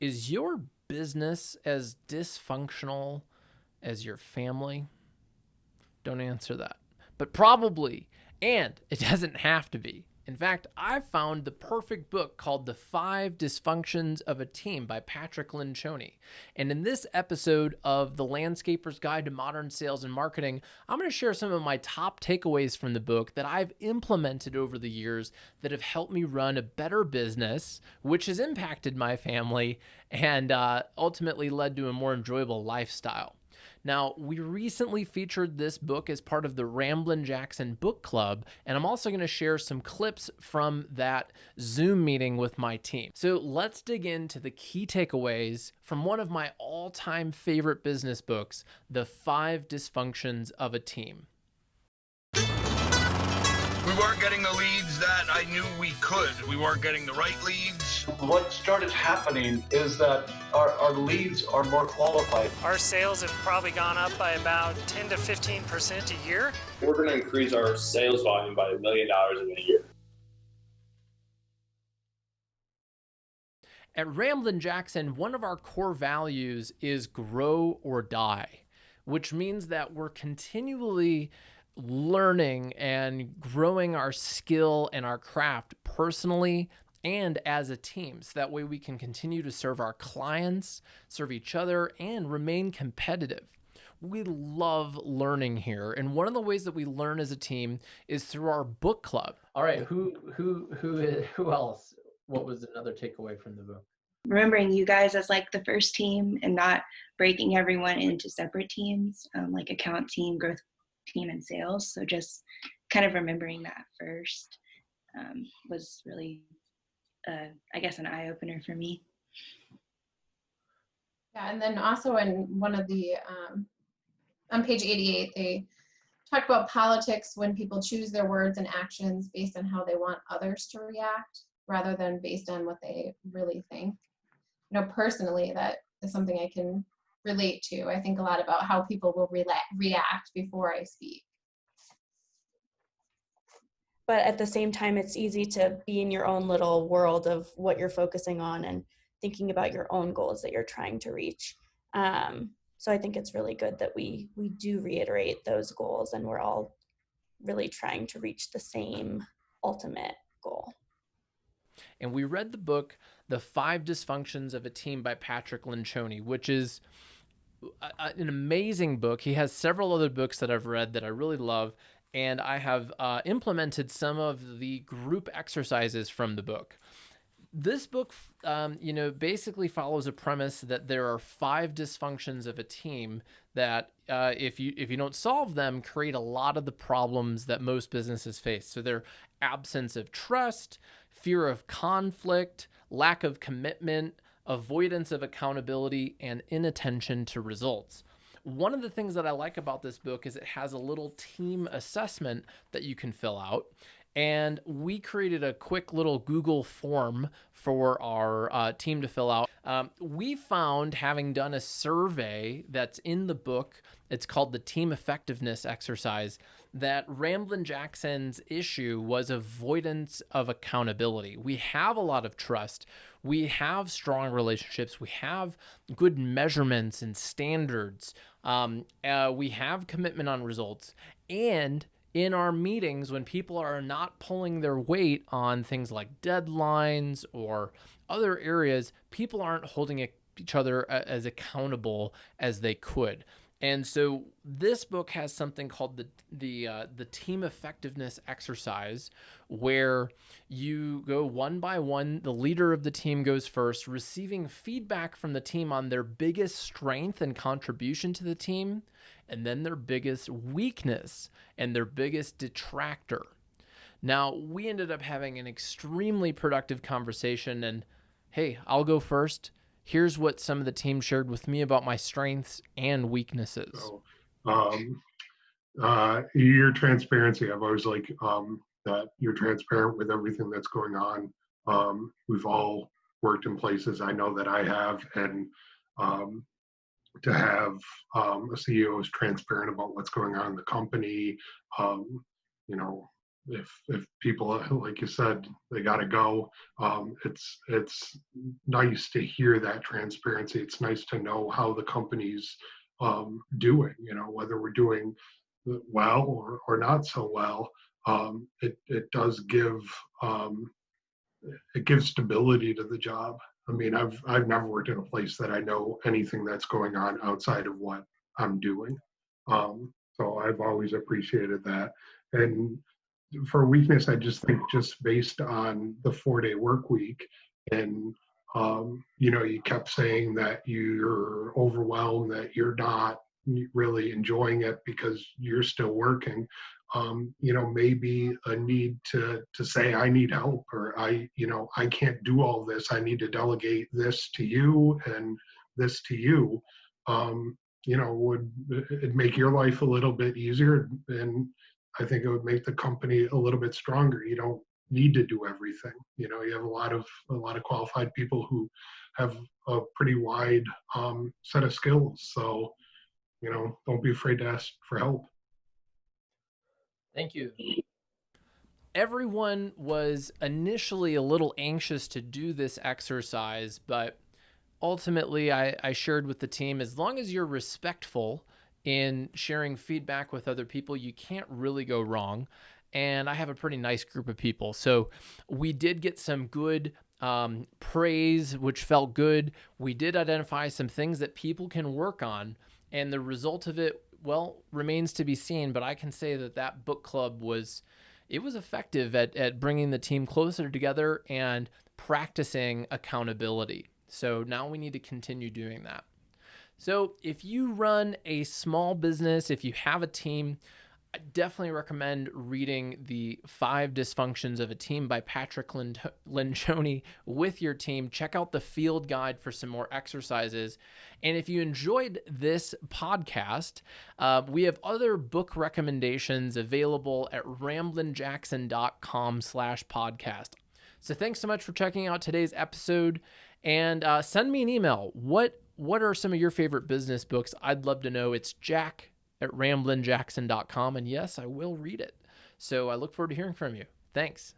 Is your business as dysfunctional as your family? Don't answer that. But probably, and it doesn't have to be. In fact, I found the perfect book called The 5 Dysfunctions of a Team by Patrick Lencioni. And in this episode of The Landscaper's Guide to Modern Sales and Marketing, I'm going to share some of my top takeaways from the book that I've implemented over the years that have helped me run a better business, which has impacted my family and ultimately led to a more enjoyable lifestyle. Now, we recently featured this book as part of the Ramblin Jackson book club, and I'm also going to share some clips from that Zoom meeting with my team. So let's dig into the key takeaways from one of my all-time favorite business books, The 5 Dysfunctions of a Team. We weren't getting the leads that I knew we could. We weren't getting the right leads. What started happening is that our leads are more qualified. Our sales have probably gone up by about 10 to 15% a year. We're going to increase our sales volume by $1 million in a year. At Ramblin Jackson, one of our core values is grow or die, which means that we're continually learning and growing our skill and our craft personally and as a team. So that way we can continue to serve our clients, serve each other, and remain competitive. We love learning here. And one of the ways that we learn as a team is through our book club. All right, who else? What was another takeaway from the book? Remembering you guys as like the first team and not breaking everyone into separate teams, like account team, growth team, and sales. So just kind of remembering that first was really, I guess, an eye-opener for me. Yeah, and then also in one of the, on page 88, they talk about politics when people choose their words and actions based on how they want others to react rather than based on what they really think. You know, personally, that is something I can relate to. I think a lot about how people will react before I speak. But at the same time, it's easy to be in your own little world of what you're focusing on and thinking about your own goals that you're trying to reach. So I think it's really good that we do reiterate those goals and we're all really trying to reach the same ultimate goal. And we read the book, The 5 Dysfunctions of a Team by Patrick Lencioni, which is an amazing book. He has several other books that I've read that I really love, and I have implemented some of the group exercises from the book. This book, basically follows a premise that there are 5 dysfunctions of a team that if you don't solve them, create a lot of the problems that most businesses face. So they're absence of trust, fear of conflict, lack of commitment, avoidance of accountability, and inattention to results. One of the things that I like about this book is it has a little team assessment that you can fill out. And we created a quick little Google form for our team to fill out. We found, having done a survey that's in the book, it's called the Team Effectiveness Exercise, that Ramblin Jackson's issue was avoidance of accountability. We have a lot of trust. We have strong relationships. We have good measurements and standards. We have commitment on results. And in our meetings, when people are not pulling their weight on things like deadlines or other areas, people aren't holding each other as accountable as they could. And so this book has something called the team effectiveness exercise, where you go one by one. The leader of the team goes first, receiving feedback from the team on their biggest strength and contribution to the team, and then their biggest weakness and their biggest detractor. Now, we ended up having an extremely productive conversation, and hey, I'll go first. Here's what some of the team shared with me about my strengths and weaknesses. Your transparency. I've always liked that you're transparent with everything that's going on. We've all worked in places, I know that I have, and to have a CEO who's transparent about what's going on in the company, if people, like you said, they got to go, it's nice to hear that transparency. It's nice to know how the company's doing, whether we're doing well or not so well. It does give it gives stability to the job. I mean, I've never worked in a place that I know anything that's going on outside of what I'm doing. So I've always appreciated that. And for weakness, I just think just based on the 4-day work week, and you kept saying that you're overwhelmed, that you're not really enjoying it because you're still working. Maybe a need to say I need help, or I can't do all this. I need to delegate this to you and this to you. Would it make your life a little bit easier? And I think it would make the company a little bit stronger. You don't need to do everything. You have a lot of qualified people who have a pretty wide set of skills. So, don't be afraid to ask for help. Thank you. Everyone was initially a little anxious to do this exercise, but ultimately I shared with the team, as long as you're respectful in sharing feedback with other people, you can't really go wrong. And I have a pretty nice group of people. So we did get some good praise, which felt good. We did identify some things that people can work on. And the result of it, well, remains to be seen. But I can say that book club was effective at bringing the team closer together and practicing accountability. So now we need to continue doing that. So if you run a small business, if you have a team, I definitely recommend reading the 5 Dysfunctions of a Team by Patrick Lencioni with your team. Check out the field guide for some more exercises. And if you enjoyed this podcast, we have other book recommendations available at ramblinjackson.com/podcast. So thanks so much for checking out today's episode, and send me an email. What are some of your favorite business books? I'd love to know. It's jack@ramblinjackson.com, and yes, I will read it. So I look forward to hearing from you. Thanks.